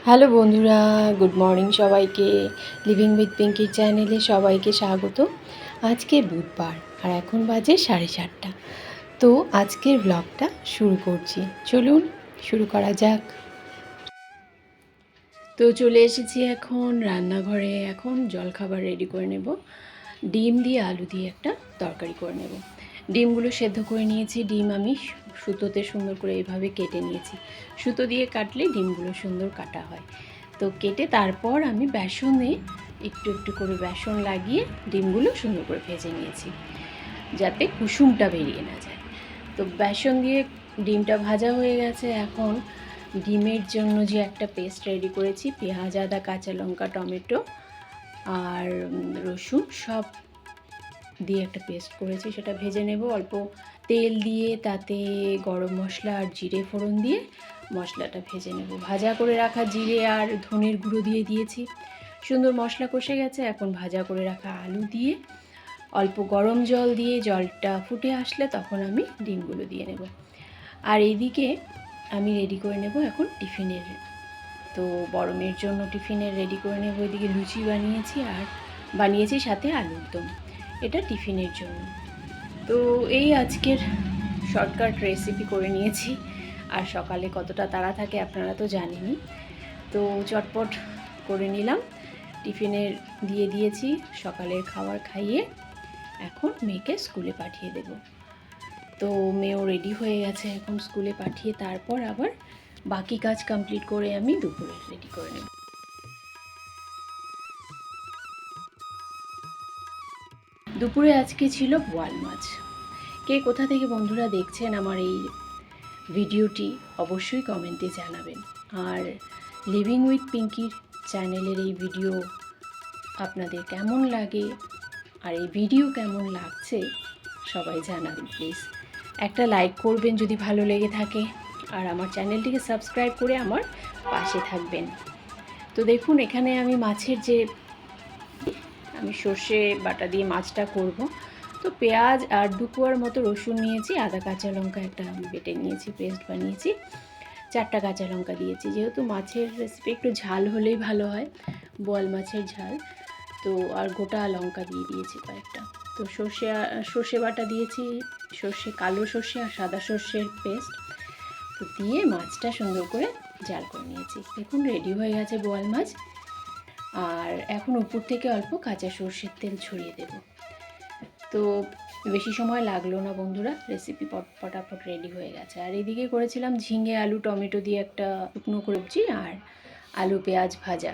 Hello বন্ধুরা, good morning সবাইকে। Living with পিঙ্কির চ্যানেলে সবাইকে স্বাগত। আজকে বুধবার আর এখন বাজে 7:30। তো আজকের ব্লগটা শুরু করছি, চলুন শুরু করা যাক। তো চলে এসেছি এখন রান্নাঘরে। এখন জলখাবার রেডি করে নেব। ডিম দিয়ে আলু দিয়ে একটা তরকারি করে নেব। ডিমগুলো সেদ্ধ করে নিয়েছি। ডিম আমি সুতোতে সুন্দর করে এইভাবে কেটে নিয়েছি। সুতো দিয়ে কাটলে ডিমগুলো সুন্দর কাটা হয়। তো কেটে তারপর আমি বেসনে একটু একটু করে বেসন লাগিয়ে ডিমগুলো সুন্দর করে ভেজে নিয়েছি, যাতে কুসুমটা বেরিয়ে না যায়। তো বেসন দিয়ে ডিমটা ভাজা হয়ে গেছে। এখন ডিমের জন্য যে একটা পেস্ট রেডি করেছি, পেঁয়াজ, আদা, কাঁচা লঙ্কা, টমেটো আর রসুন সব দিয়ে একটা পেস্ট করেছি, সেটা ভেজে নেব। অল্প তেল দিয়ে তাতে গরম মশলা আর জিরে ফোড়ন দিয়ে মশলাটা ভেজে নেব। ভাজা করে রাখা জিরে আর ধনের গুঁড়ো দিয়ে দিয়েছি। সুন্দর মশলা কষে গেছে। এখন ভাজা করে রাখা আলু দিয়ে অল্প গরম জল দিয়ে জলটা ফুটে আসলে তখন আমি ডিমগুলো দিয়ে নেব। আর এইদিকে আমি রেডি করে নেব এখন টিফিনের। তো বড় মেয়ের জন্য টিফিনের রেডি করে নেব। এদিকে লুচি বানিয়েছি সাথে আলুর দম, এটা টিফিনের জন্য। তো এই আজকের শর্টকাট রেসিপি করে নিয়েছি। আর সকালে কতটা তাড়া থাকে আপনারা তো জানেনই। তো চটপট করে নিলাম, টিফিনের দিয়ে দিয়েছি। সকালের খাবার খাইয়ে এখন মেয়েকে স্কুলে পাঠিয়ে দেব। তো মেয়েও রেডি হয়ে গেছে, এখন স্কুলে পাঠিয়ে তারপর আবার বাকি কাজ কমপ্লিট করে আমি দুপুরে রেডি করে নেব। দুপুরে আজকে ছিল বোয়াল মাছ। কে কোথা থেকে বন্ধুরা দেখছেন আমার এই ভিডিওটি অবশ্যই কমেন্টে জানাবেন। আর লিভিং উইথ পিঙ্কির চ্যানেলের এই ভিডিও আপনাদের কেমন লাগে আর এই ভিডিও কেমন লাগছে সবাই জানাবেন প্লিজ। একটা লাইক করবেন যদি ভালো লেগে থাকে, আর আমার চ্যানেলটিকে সাবস্ক্রাইব করে আমার পাশে থাকবেন। তো দেখুন, এখানে আমি সর্ষে বাটা দিয়ে মাছটা করব। তো পেঁয়াজ আর 2 কোয়ার মতো রসুন নিয়েছি, আদা কাঁচা লঙ্কা একটা বেটে নিয়েছি, পেস্ট বানিয়েছি, 4টা কাঁচা লঙ্কা দিয়েছি। যেহেতু মাছের রেসিপি একটু ঝাল হলেই ভালো হয়, বোয়াল মাছের ঝাল, তো আর গোটা লঙ্কা দিয়ে দিয়েছি কয়েকটা। তো সর্ষে বাটা দিয়েছি, কালো সর্ষে আর সাদা সর্ষের পেস্ট, তো দিয়ে মাছটা সুন্দর করে জাল করে নিয়েছি। দেখুন রেডি হয়ে গেছে বোয়াল মাছ। আর এখন উপর থেকে অল্প কাঁচা সর্ষের তেল ছড়িয়ে দেব। তো বেশি সময় লাগলো না বন্ধুরা, রেসিপি পটাপট রেডি হয়ে গেছে। আর এদিকে করেছিলাম ঝিঙে আলু টমেটো দিয়ে একটা শুকনো সবজি আর আলু পেঁয়াজ ভাজা।